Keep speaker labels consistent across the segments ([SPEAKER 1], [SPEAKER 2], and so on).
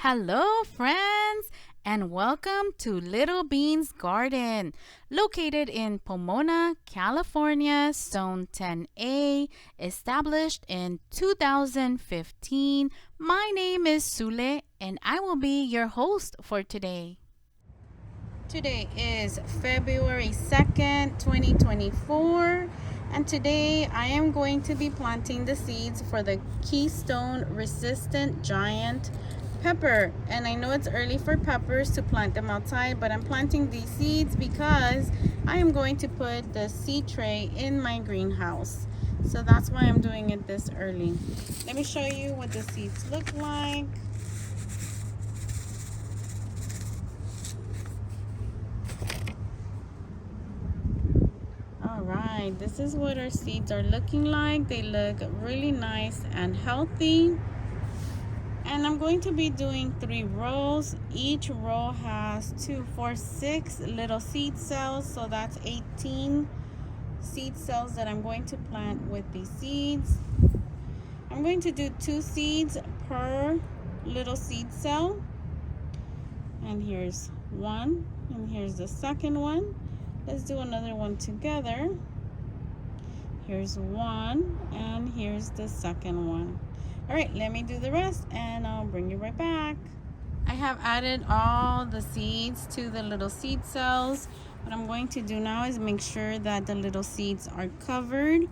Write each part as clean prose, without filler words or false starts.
[SPEAKER 1] Hello, friends, and welcome to Little Bean's Garden, located in Pomona, California, Zone 10A, established in 2015. My name is Sule, and I will be your host for today. Today is February 2nd, 2024, and today I am going to be planting the seeds for the Keystone resistant giant pepper. And I know it's early for peppers to plant them outside, but I'm planting these seeds because I am going to put the seed tray in my greenhouse. So that's why I'm doing it this early. Let me show you what the seeds look like. Alright, this is what our seeds are looking like. They look really nice and healthy. And I'm going to be doing 3 rows. Each row has 2, 4, 6 little seed cells. So that's 18 seed cells that I'm going to plant with these seeds. I'm going to do 2 seeds per little seed cell. And here's one, and here's the second one. Let's do another one together. Here's one, and here's the second one. All right, let me do the rest, and I'll bring you right back. I have added all the seeds to the little seed cells. What I'm going to do now is make sure that the little seeds are covered.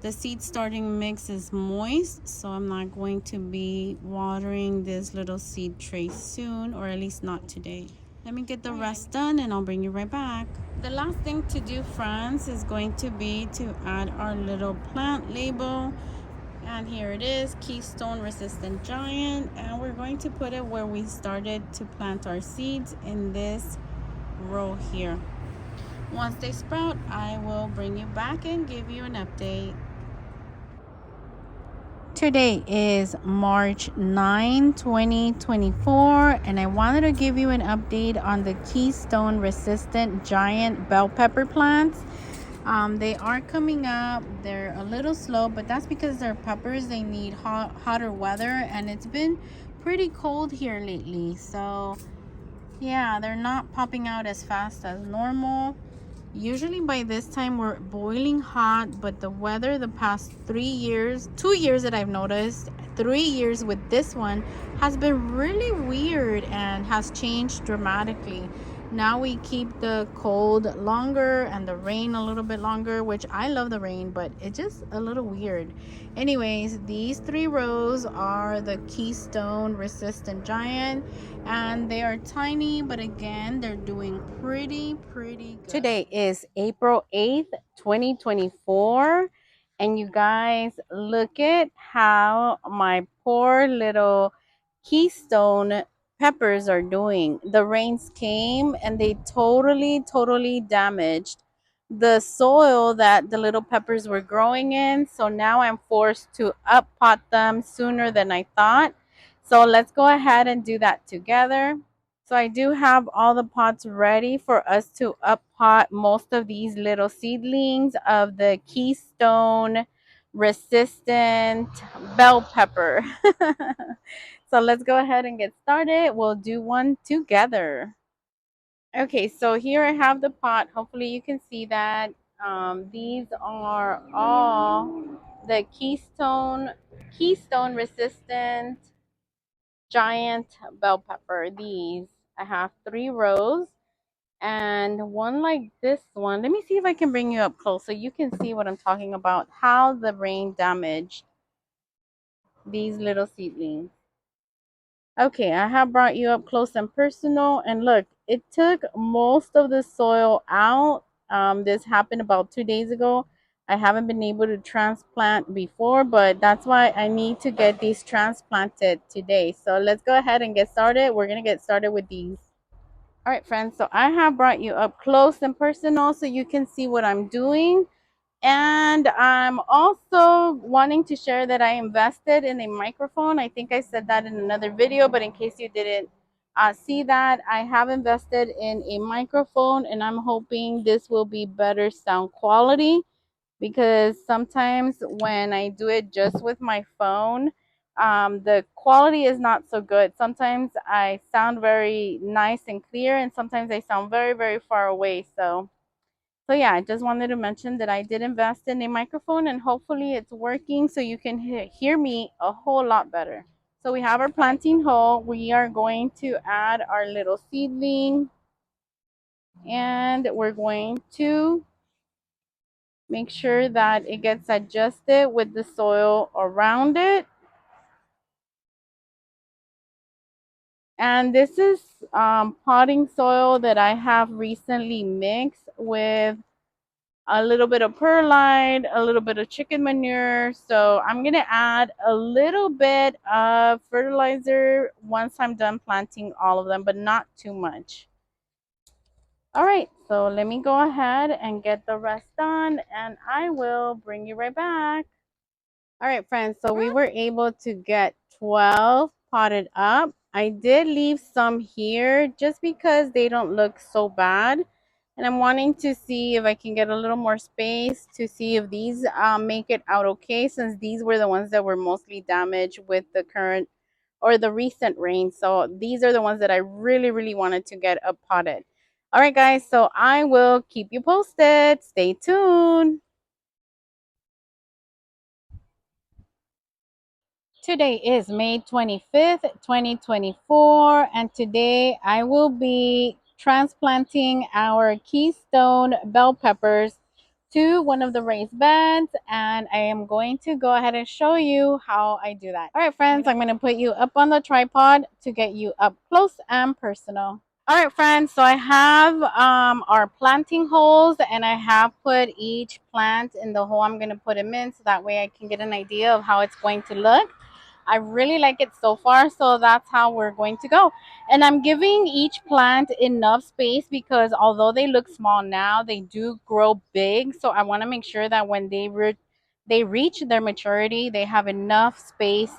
[SPEAKER 1] The seed starting mix is moist, so I'm not going to be watering this little seed tray soon, or at least not today. Let me get the rest done and I'll bring you right back. The last thing to do, friends, is going to be to add our little plant label. And here it is, Keystone Resistant Giant. And we're going to put it where we started to plant our seeds, in this row here. Once they sprout, I will bring you back and give you an update. Today is March 9, 2024, and I wanted to give you an update on the Keystone resistant giant bell pepper plants. They are coming up. They're a little slow, but that's because they're peppers. They need hotter weather, and it's been pretty cold here lately. So yeah, they're not popping out as fast as normal. Usually by this time we're boiling hot, but the weather the past 3 years, 2 years that I've noticed, 3 years with this one, has been really weird and has changed dramatically. Now we keep the cold longer and the rain a little bit longer, which I love the rain, but it's just a little weird. Anyways, these 3 rows are the Keystone resistant giant, and they are tiny, but again, they're doing pretty good. Today is April 8th, 2024, and you guys, look at how my poor little Keystone peppers are doing. The rains came and they totally damaged the soil that the little peppers were growing in. So now I'm forced to up pot them sooner than I thought. So let's go ahead and do that together. So I do have all the pots ready for us to up pot most of these little seedlings of the Keystone resistant bell pepper. So let's go ahead and get started. We'll do one together. Okay, so here I have the pot. Hopefully you can see that. These are all the Keystone resistant giant bell pepper. These, I have 3 rows and one like this one. Let me see if I can bring you up close so you can see what I'm talking about, how the rain damaged these little seedlings. Okay, I have brought you up close and personal, and look, it took most of the soil out. This happened about 2 days ago. I haven't been able to transplant before, but that's why I need to get these transplanted today. So let's go ahead and get started. We're gonna get started with these. All right, friends, so I have brought you up close and personal so you can see what I'm doing. And I'm also wanting to share that I invested in a microphone. I think I said that in another video, but in case you didn't see that, I have invested in a microphone, and I'm hoping this will be better sound quality, because sometimes when I do it just with my phone, The quality is not so good. Sometimes I sound very nice and clear, and sometimes I sound very, very far away. So yeah, I just wanted to mention that I did invest in a microphone, and hopefully it's working so you can hear me a whole lot better. So we have our planting hole. We are going to add our little seedling, and we're going to make sure that it gets adjusted with the soil around it. And this is potting soil that I have recently mixed with a little bit of perlite, a little bit of chicken manure. So I'm going to add a little bit of fertilizer once I'm done planting all of them, but not too much. All right, so let me go ahead and get the rest done, and I will bring you right back. All right, friends, so we were able to get 12 potted up. I did leave some here just because they don't look so bad. And I'm wanting to see if I can get a little more space to see if these make it out okay, since these were the ones that were mostly damaged with the current or the recent rain. So these are the ones that I really, really wanted to get up potted. All right, guys, so I will keep you posted. Stay tuned. Today is May 25th, 2024, and today I will be transplanting our Keystone bell peppers to one of the raised beds, and I am going to go ahead and show you how I do that. All right, friends, I'm going to put you up on the tripod to get you up close and personal. All right, friends, so I have our planting holes, and I have put each plant in the hole I'm going to put them in, so that way I can get an idea of how it's going to look. I really like it so far, so that's how we're going to go. And I'm giving each plant enough space because although they look small now, they do grow big. So I want to make sure that when they reach their maturity, they have enough space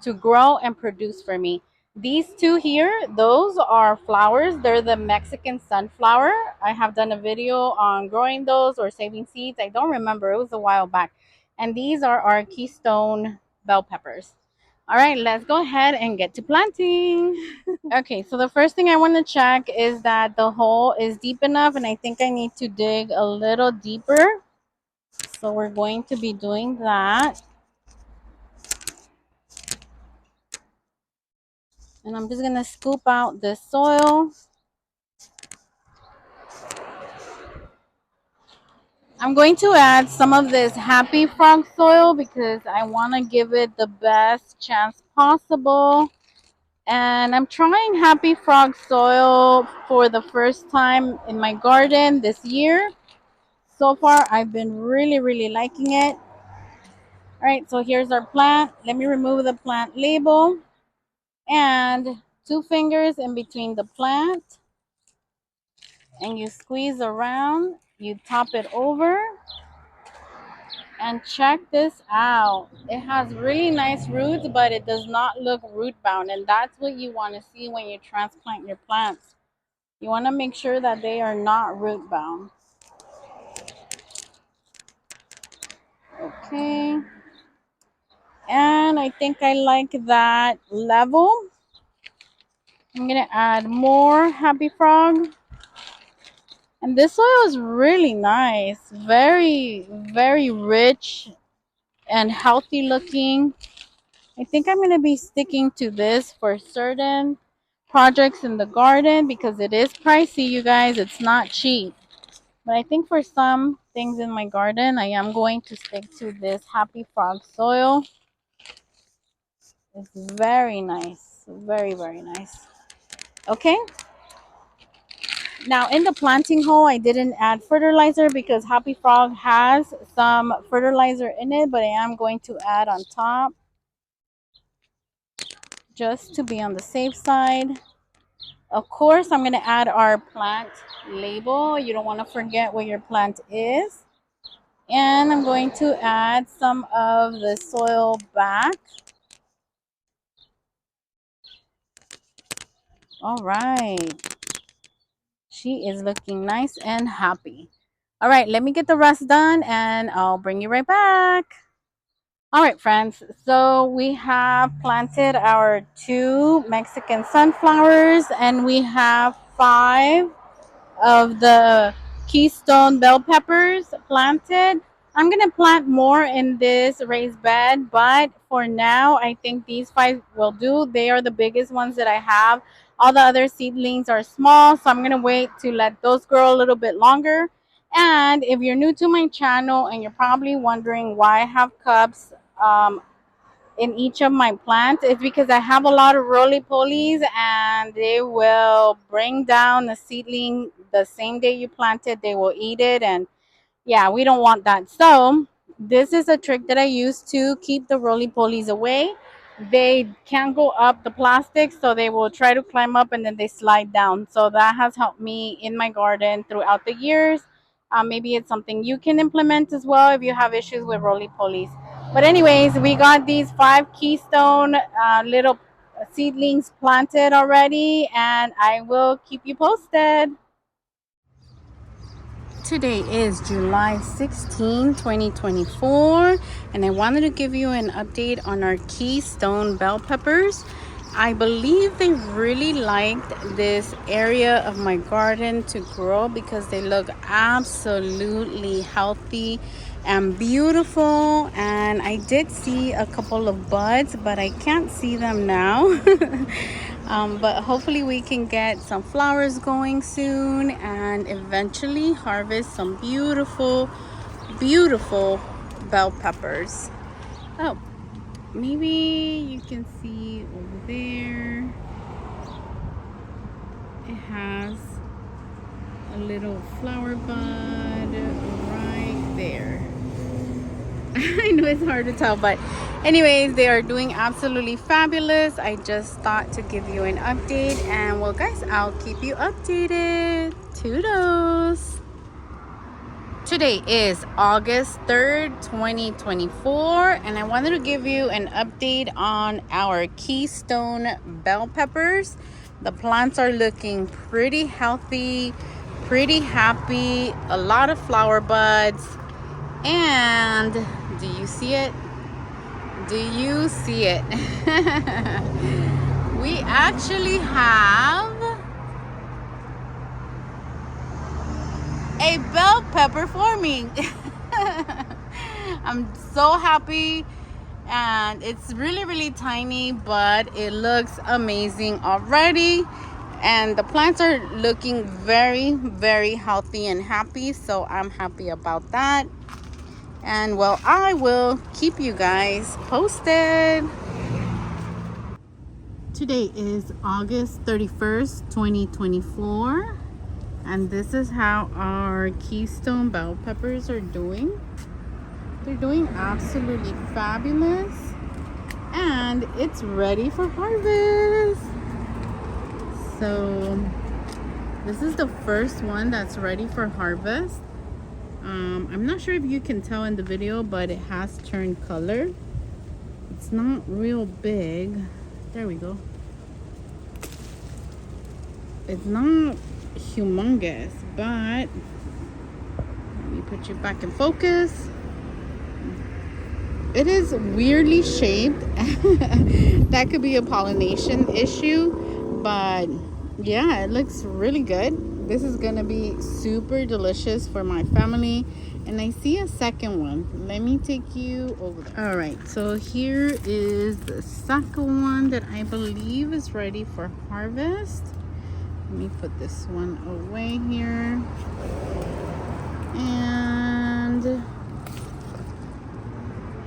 [SPEAKER 1] to grow and produce for me. These two here, those are flowers. They're the Mexican sunflower. I have done a video on growing those or saving seeds. I don't remember. It was a while back. And these are our Keystone bell peppers. All right, let's go ahead and get to planting. Okay, so the first thing I want to check is that the hole is deep enough, and I think I need to dig a little deeper. So we're going to be doing that. And I'm just going to scoop out this soil. I'm going to add some of this Happy Frog soil because I want to give it the best chance possible. And I'm trying Happy Frog soil for the first time in my garden this year. So far, I've been really, really liking it. All right, so here's our plant. Let me remove the plant label. And 2 fingers in between the plant. And you squeeze around. You top it over. And check this out. It has really nice roots, but it does not look root bound. And that's what you want to see when you transplant your plants. You want to make sure that they are not root bound. Okay. And I think I like that level. I'm going to add more Happy Frog. And this soil is really nice. Very, very rich and healthy looking. I think I'm going to be sticking to this for certain projects in the garden because it is pricey, you guys. It's not cheap. But I think for some things in my garden, I am going to stick to this Happy Frog soil. It's very nice. Very, very nice. Okay. Now in the planting hole, I didn't add fertilizer because Happy Frog has some fertilizer in it, but I am going to add on top just to be on the safe side. Of course, I'm going to add our plant label. You don't want to forget what your plant is. And I'm going to add some of the soil back. All right. She is looking nice and happy. All right, let me get the rest done and I'll bring you right back. All right, friends. So we have planted our 2 Mexican sunflowers, and we have 5 of the Keystone bell peppers planted. I'm gonna plant more in this raised bed, but for now, I think these 5 will do. They are the biggest ones that I have. All the other seedlings are small, so I'm gonna wait to let those grow a little bit longer. And if you're new to my channel and you're probably wondering why I have cups um, in each of my plants, it's because I have a lot of roly-polies and they will bring down the seedling the same day you plant it. They will eat it, and yeah, we don't want that. So this is a trick that I use to keep the roly-polies away. They can't go up the plastic, so they will try to climb up and then they slide down. So that has helped me in my garden throughout the years. Maybe it's something you can implement as well if you have issues with roly-polies. But anyways, we got these 5 Keystone little seedlings planted already, and I will keep you posted. Today is July 16, 2024, and I wanted to give you an update on our Keystone bell peppers. I believe they really liked this area of my garden to grow because they look absolutely healthy and beautiful. And I did see a couple of buds, but I can't see them now. But hopefully we can get some flowers going soon and eventually harvest some beautiful, beautiful bell peppers. Oh, maybe you can see over there. It has a little flower bud right there. I know it's hard to tell, but anyways, they are doing absolutely fabulous. I just thought to give you an update, and well guys, I'll keep you updated. Toodles. Today is August 3rd, 2024, and I wanted to give you an update on our Keystone bell peppers. The plants are looking pretty healthy, pretty happy, a lot of flower buds. And do you see it? Do you see it? We actually have a bell pepper forming. I'm so happy, and it's really tiny, but it looks amazing already. And the plants are looking very healthy and happy, so I'm happy about that. And well, I will keep you guys posted. Today is August 31st, 2024. And this is how our Keystone bell peppers are doing. They're doing absolutely fabulous. And it's ready for harvest. So this is the first one that's ready for harvest. I'm not sure if you can tell in the video, but it has turned color. It's not real big. There we go. It's not humongous, but let me put you back in focus. It is weirdly shaped. That could be a pollination issue, but yeah, it looks really good. This is gonna be super delicious for my family. And I see a second one. Let me take you over there. All right, so here is the second one that I believe is ready for harvest. Let me put this one away here. And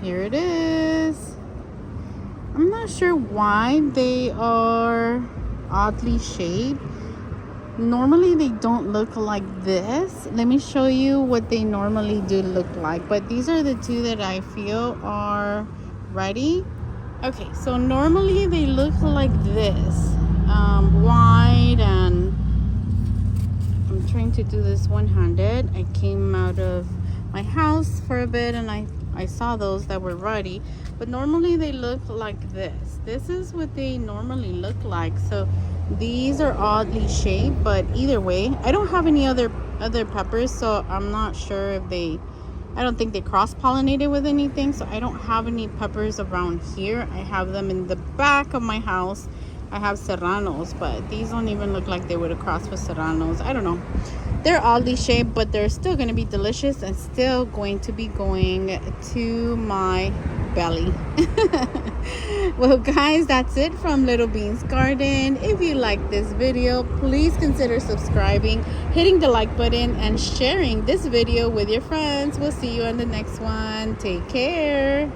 [SPEAKER 1] here it is. I'm not sure why they are oddly shaped. Normally they don't look like this. Let me show you what they normally do look like. But these are the 2 that I feel are ready. Okay, so normally they look like this. Wide, and I'm trying to do this one-handed. I came out of my house for a bit and I saw those that were ready. But normally they look like this. This is what they normally look like. So these are oddly shaped, but either way, I don't have any other peppers, so I'm not sure if they I don't think they cross-pollinated with anything, so I don't have any peppers around here. I have them in the back of my house. I have serranos, but these don't even look like they would have crossed with serranos. I don't know. They're oddly shaped, but they're still going to be delicious and still going to be going to my belly. Well, guys, that's it from Little Beans Garden. If you like this video, please consider subscribing, hitting the like button, and sharing this video with your friends. We'll see you on the next one. Take care.